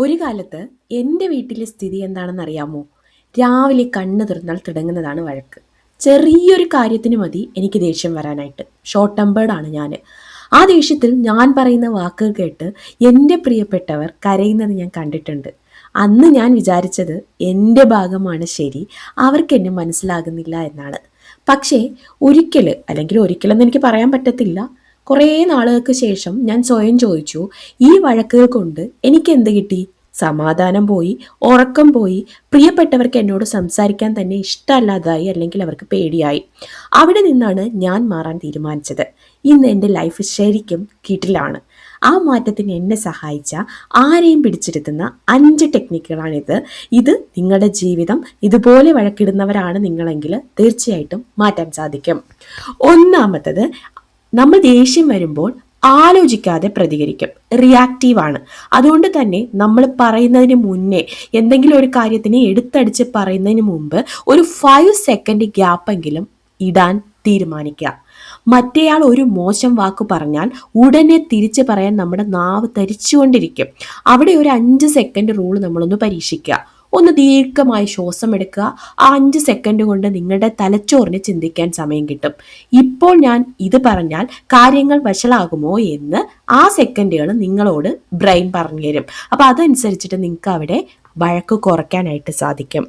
ഒരു കാലത്ത് എൻ്റെ വീട്ടിലെ സ്ഥിതി എന്താണെന്ന് അറിയാമോ? രാവിലെ കണ്ണ് തുറന്നാൽ തുടങ്ങുന്നതാണ് വഴക്ക്. ചെറിയൊരു കാര്യത്തിന് മതി എനിക്ക് ദേഷ്യം വരാനായിട്ട്. ഷോർട്ട് ടെമ്പേർഡാണ് ഞാൻ. ആ ദേഷ്യത്തിൽ ഞാൻ പറയുന്ന വാക്കുകൾ കേട്ട് എൻ്റെ പ്രിയപ്പെട്ടവർ കരയുന്നത് ഞാൻ കണ്ടിട്ടുണ്ട്. അന്ന് ഞാൻ വിചാരിച്ചത് എൻ്റെ ഭാഗമാണ് ശരി, അവർക്ക് എന്നെ മനസ്സിലാകുന്നില്ല എന്നാണ്. പക്ഷേ ഒരിക്കൽ, അല്ലെങ്കിൽ ഒരിക്കലെന്ന് എനിക്ക് പറയാൻ പറ്റത്തില്ല, കുറേ നാളുകൾക്ക് ശേഷം ഞാൻ സ്വയം ചോദിച്ചു, ഈ വഴക്കുകൾ കൊണ്ട് എനിക്ക് എന്ത് കിട്ടി? സമാധാനം പോയി, ഉറക്കം പോയി, പ്രിയപ്പെട്ടവർക്ക് എന്നോട് സംസാരിക്കാൻ തന്നെ ഇഷ്ടമല്ലാതായി, അല്ലെങ്കിൽ അവർക്ക് പേടിയായി. അവിടെ നിന്നാണ് ഞാൻ മാറാൻ തീരുമാനിച്ചത്. ഇന്ന് എൻ്റെ ലൈഫ് ശരിക്കും കിടിലാണ്. ആ മാറ്റത്തിന് എന്നെ സഹായിച്ച, ആരെയും പിടിച്ചിരുത്തുന്ന 5 ടെക്നിക്കുകളാണിത്. ഇത് നിങ്ങളുടെ ജീവിതം ഇതുപോലെ വഴക്കിടുന്നവരാണ് നിങ്ങളെങ്കിൽ തീർച്ചയായിട്ടും മാറ്റാൻ സാധിക്കും. ഒന്നാമത്തത്, നമ്മൾ ദേഷ്യം വരുമ്പോൾ ആലോചിക്കാതെ പ്രതികരിക്കും. റിയാക്റ്റീവാണ്. അതുകൊണ്ട് തന്നെ നമ്മൾ പറയുന്നതിന് മുന്നേ, എന്തെങ്കിലും ഒരു കാര്യത്തിന് എടുത്തടിച്ച് പറയുന്നതിന് മുമ്പ് ഒരു 5 സെക്കൻഡ് ഗ്യാപ്പെങ്കിലും ഇടാൻ തീരുമാനിക്കുക. മറ്റേയാൾ ഒരു മോശം വാക്ക് പറഞ്ഞാൽ ഉടനെ തിരിച്ച് പറയാൻ നമ്മുടെ നാവ് തരിച്ചുകൊണ്ടിരിക്കും. അവിടെ ഒരു 5 സെക്കൻഡ് റൂൾ നമ്മളൊന്ന് പരീക്ഷിക്കുക. ഒന്ന് ദീർഘമായി ശ്വാസം എടുക്കുക. ആ 5 സെക്കൻഡ് കൊണ്ട് നിങ്ങളുടെ തലച്ചോറിന് ചിന്തിക്കാൻ സമയം കിട്ടും. ഇപ്പോൾ ഞാൻ ഇത് പറഞ്ഞാൽ കാര്യങ്ങൾ വഷളാകുമോ എന്ന് ആ സെക്കൻഡുകൾ നിങ്ങളോട് ബ്രെയിൻ പറഞ്ഞു തരും. അപ്പം അതനുസരിച്ചിട്ട് നിങ്ങൾക്ക് അവിടെ വഴക്ക് കുറയ്ക്കാനായിട്ട് സാധിക്കും.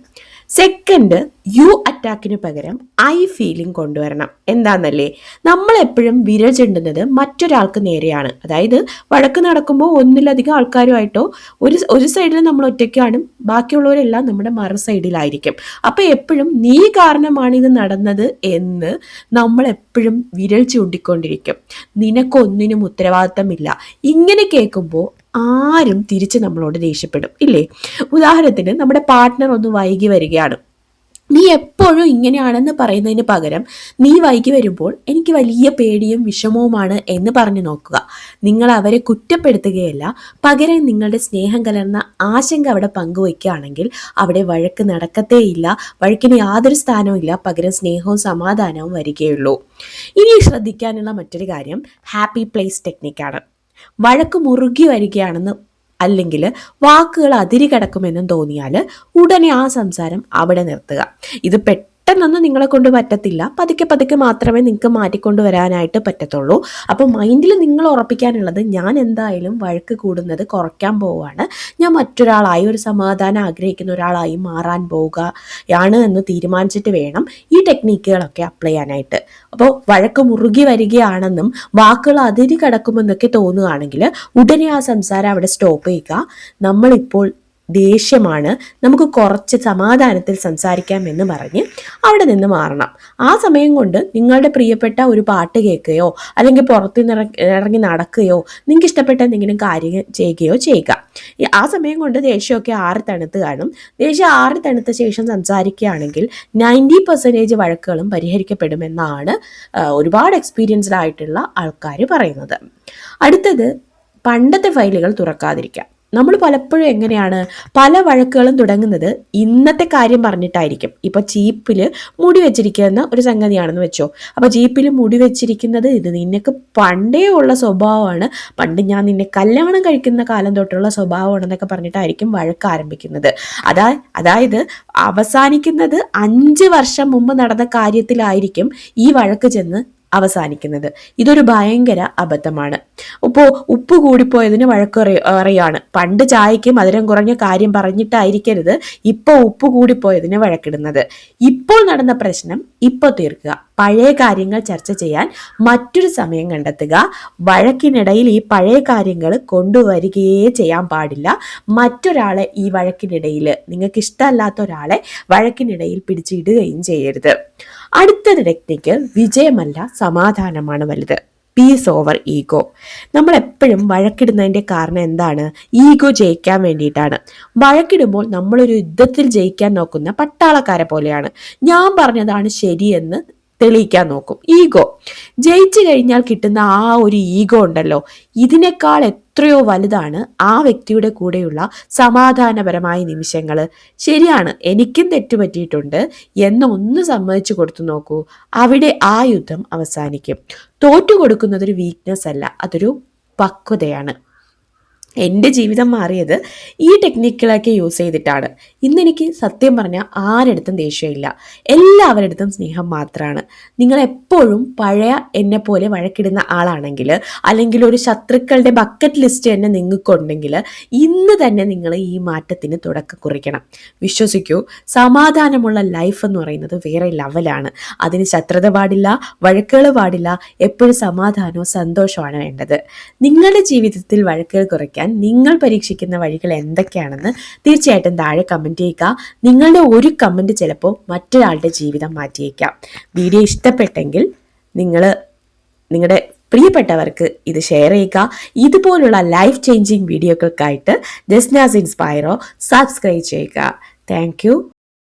സെക്കൻഡ്, യു അറ്റാക്കിന് പകരം ഐ ഫീലിംഗ് കൊണ്ടുവരണം. എന്താണെന്നല്ലേ, നമ്മളെപ്പോഴും വിരൽ ചുണ്ടുന്നത് മറ്റൊരാൾക്ക് നേരെയാണ്. അതായത് വഴക്ക് നടക്കുമ്പോൾ ഒന്നിലധികം ആൾക്കാരുമായിട്ടോ ഒരു സൈഡിൽ നമ്മൾ ഒറ്റയ്ക്കാണ്, ബാക്കിയുള്ളവരെല്ലാം നമ്മുടെ മറു സൈഡിലായിരിക്കും. അപ്പം എപ്പോഴും നീ കാരണമാണ് ഇത് നടന്നത് എന്ന് നമ്മൾ എപ്പോഴും വിരൽ ചൂണ്ടിക്കൊണ്ടിരിക്കും. നിനക്കൊന്നിനും ഉത്തരവാദിത്തമില്ല. ഇങ്ങനെ കേൾക്കുമ്പോൾ ആരും തിരിച്ച് നമ്മളോട് ദേഷ്യപ്പെടും, ഇല്ലേ? ഉദാഹരണത്തിന്, നമ്മുടെ പാർട്ട്ണർ ഒന്ന് വൈകി വരികയാണ്. നീ എപ്പോഴും ഇങ്ങനെയാണെന്ന് പറയുന്നതിന് പകരം, നീ വൈകി വരുമ്പോൾ എനിക്ക് വലിയ പേടിയും വിഷമവുമാണ് എന്ന് പറഞ്ഞു നോക്കുക. നിങ്ങൾ അവരെ കുറ്റപ്പെടുത്തുകയല്ല, പകരം നിങ്ങളുടെ സ്നേഹം കലർന്ന ആശങ്ക അവിടെ പങ്കുവയ്ക്കുകയാണെങ്കിൽ അവിടെ വഴക്ക് നടക്കത്തേയില്ല. വഴക്കിന് യാതൊരു സ്ഥാനവും ഇല്ല, പകരം സ്നേഹവും സമാധാനവും വരികയുള്ളൂ. ഇനി ശ്രദ്ധിക്കാനുള്ള മറ്റൊരു കാര്യം ഹാപ്പി പ്ലേസ് ടെക്നിക്കാണ്. വഴക്ക് മുറുകി വരികയാണെന്ന്, അല്ലെങ്കിൽ വാക്കുകൾ അതിരി കിടക്കുമെന്നും തോന്നിയാൽ ഉടനെ ആ സംസാരം അവിടെ നിർത്തുക. ഇത് പെട്ടെന്നൊന്നും നിങ്ങളെ കൊണ്ട് പറ്റത്തില്ല. പതുക്കെ പതുക്കെ മാത്രമേ നിങ്ങൾക്ക് മാറ്റിക്കൊണ്ടുവരാനായിട്ട് പറ്റത്തുള്ളൂ. അപ്പോൾ മൈൻഡിൽ നിങ്ങൾ ഉറപ്പിക്കാനുള്ളത്, ഞാൻ എന്തായാലും വഴക്ക് കൂടുന്നത് കുറയ്ക്കാൻ പോവുകയാണ്, ഞാൻ മറ്റൊരാളായി, ഒരു സമാധാനം ആഗ്രഹിക്കുന്ന ഒരാളായി മാറാൻ പോവുകയാണ് എന്ന് തീരുമാനിച്ചിട്ട് വേണം ഈ ടെക്നിക്കുകളൊക്കെ അപ്ലൈ ചെയ്യാനായിട്ട്. അപ്പോൾ വഴക്ക് മുറുകി വരികയാണെന്നും വാക്കുകൾ അതിരി കിടക്കുമെന്നൊക്കെ തോന്നുകയാണെങ്കിൽ ഉടനെ ആ സംസാരം അവിടെ സ്റ്റോപ്പ് ചെയ്യുക. നമ്മളിപ്പോൾ ദേഷ്യമാണ്, നമുക്ക് കുറച്ച് സമാധാനത്തിൽ സംസാരിക്കാം എന്ന് പറഞ്ഞ് അവിടെ നിന്ന് മാറണം. ആ സമയം കൊണ്ട് നിങ്ങളുടെ പ്രിയപ്പെട്ട ഒരു പാട്ട് കേൾക്കുകയോ, അല്ലെങ്കിൽ പുറത്തുനിന്ന് ഇറങ്ങി നടക്കുകയോ, നിങ്ങൾക്ക് ഇഷ്ടപ്പെട്ട എന്തെങ്കിലും കാര്യം ചെയ്യുകയോ ചെയ്യുക. ആ സമയം കൊണ്ട് ദേഷ്യമൊക്കെ ആറി തണുത്ത് കാണും. ദേഷ്യം ആറി തണുത്ത ശേഷം സംസാരിക്കുകയാണെങ്കിൽ 90% വഴക്കുകളും പരിഹരിക്കപ്പെടുമെന്നാണ് ഒരുപാട് എക്സ്പീരിയൻസ്ഡ് ആയിട്ടുള്ള ആൾക്കാർ പറയുന്നത്. അടുത്തത്, പണ്ടത്തെ ഫയലുകൾ തുറക്കാതിരിക്കുക. നമ്മൾ പലപ്പോഴും എങ്ങനെയാണ്, പല വഴക്കുകളും തുടങ്ങുന്നത് ഇന്നത്തെ കാര്യം പറഞ്ഞിട്ടായിരിക്കും. ഇപ്പോൾ ജീപ്പിൽ മുടി വെച്ചിരിക്കുന്ന ഒരു സംഗതിയാണെന്ന് വെച്ചോ. അപ്പോൾ ജീപ്പിൽ മുടി വെച്ചിരിക്കുന്നത് ഇത് നിനക്ക് പണ്ടേ ഉള്ള സ്വഭാവമാണ്, പണ്ട് ഞാൻ നിന്നെ കല്യാണം കഴിക്കുന്ന കാലം തൊട്ടുള്ള സ്വഭാവമാണെന്നൊക്കെ പറഞ്ഞിട്ടായിരിക്കും വഴക്ക് ആരംഭിക്കുന്നത്. അതായത് അവസാനിക്കുന്നത് 5 വർഷം മുമ്പ് നടന്ന കാര്യത്തിലായിരിക്കും ഈ വഴക്ക് ചെന്ന് അവസാനിക്കുന്നത്. ഇതൊരു ഭയങ്കര അബദ്ധമാണ്. ഇപ്പോൾ ഉപ്പ് കൂടിപ്പോയതിന് വഴക്ക് പറയാണ്. പണ്ട് ചായക്ക് മധുരം കുറഞ്ഞ കാര്യം പറഞ്ഞിട്ടായിരിക്കരുത് ഇപ്പോൾ ഉപ്പ് കൂടിപ്പോയതിന് വഴക്കിടുന്നത്. ഇപ്പോൾ നടന്ന പ്രശ്നം ഇപ്പോൾ തീർക്കുക. പഴയ കാര്യങ്ങൾ ചർച്ച ചെയ്യാൻ മറ്റൊരു സമയം കണ്ടെത്തുക. വഴക്കിനിടയിൽ ഈ പഴയ കാര്യങ്ങൾ കൊണ്ടുവരികയേ ചെയ്യാൻ പാടില്ല. മറ്റൊരാളെ ഈ വഴക്കിനിടയിൽ, നിങ്ങൾക്ക് ഇഷ്ടമല്ലാത്ത ഒരാളെ വഴക്കിനിടയിൽ പിടിച്ചിടുകയും ചെയ്യരുത്. അടുത്ത ടെക്നിക്ക്, വിജയമല്ല സമാധാനമാണ് വലുത്. Peace over ego. നമ്മൾ എപ്പോഴും വഴക്കിടുന്നതിൻ്റെ കാരണം എന്താണ്? ഈഗോ ജയിക്കാൻ വേണ്ടിയിട്ടാണ്. വഴക്കിടുമ്പോൾ നമ്മളൊരു യുദ്ധത്തിൽ ജയിക്കാൻ നോക്കുന്ന പട്ടാളക്കാരെ പോലെയാണ്. ഞാൻ പറഞ്ഞതാണ് ശരിയെന്ന് തെളിയിക്കാൻ നോക്കും. ഈഗോ ജയിച്ചു കഴിഞ്ഞാൽ കിട്ടുന്ന ആ ഒരു ഈഗോ ഉണ്ടല്ലോ, ഇതിനേക്കാൾ എത്രയോ വലുതാണ് ആ വ്യക്തിയുടെ കൂടെയുള്ള സമാധാനപരമായ നിമിഷങ്ങൾ. ശരിയാണ്, എനിക്കും തെറ്റുപറ്റിയിട്ടുണ്ട് എന്ന് ഒന്ന് സമ്മതിച്ചു കൊടുത്തു നോക്കൂ. അവിടെ ആ യുദ്ധം അവസാനിക്കും. തോറ്റു കൊടുക്കുന്നതൊരു വീക്ക്നെസ് അല്ല, അതൊരു പക്വതയാണ്. എൻ്റെ ജീവിതം മാറിയത് ഈ ടെക്നിക്കുകളൊക്കെ യൂസ് ചെയ്തിട്ടാണ്. ഇന്നെനിക്ക് സത്യം പറഞ്ഞാൽ ആരെടുത്തും ദേഷ്യമില്ല, എല്ലാവരുടെ അടുത്തും സ്നേഹം മാത്രമാണ്. നിങ്ങളെപ്പോഴും പഴയ എന്നെപ്പോലെ വഴക്കിടുന്ന ആളാണെങ്കിൽ, അല്ലെങ്കിൽ ഒരു ശത്രുക്കളുടെ ബക്കറ്റ് ലിസ്റ്റ് തന്നെ നിങ്ങൾക്കുണ്ടെങ്കിൽ, ഇന്ന് തന്നെ നിങ്ങൾ ഈ മാറ്റത്തിന് തുടക്കം കുറിക്കണം. വിശ്വസിക്കൂ, സമാധാനമുള്ള ലൈഫ് എന്ന് പറയുന്നത് വേറെ ലെവലാണ്. അതിന് ശത്രുത പാടില്ല, വഴക്കുകൾ പാടില്ല, എപ്പോഴും സമാധാനവും സന്തോഷമാണ് വേണ്ടത്. നിങ്ങളുടെ ജീവിതത്തിൽ വഴക്കുകൾ കുറയ്ക്കാൻ നിങ്ങൾ പരീക്ഷിക്കുന്ന വഴികൾ എന്തൊക്കെയാണെന്ന് തീർച്ചയായിട്ടും താഴെ കമൻറ്റ് ചെയ്യുക. നിങ്ങളുടെ ഒരു കമൻറ്റ് ചിലപ്പോൾ മറ്റൊരാളുടെ ജീവിതം മാറ്റിയേക്കാം. വീഡിയോ ഇഷ്ടപ്പെട്ടെങ്കിൽ നിങ്ങളുടെ പ്രിയപ്പെട്ടവർക്ക് ഇത് ഷെയർ ചെയ്യുക. ഇതുപോലുള്ള ലൈഫ് ചേഞ്ചിങ് വീഡിയോകൾക്കായിട്ട് ജസ്നാസ് ഇൻസ്പയറോ സബ്സ്ക്രൈബ് ചെയ്യുക. Thank you.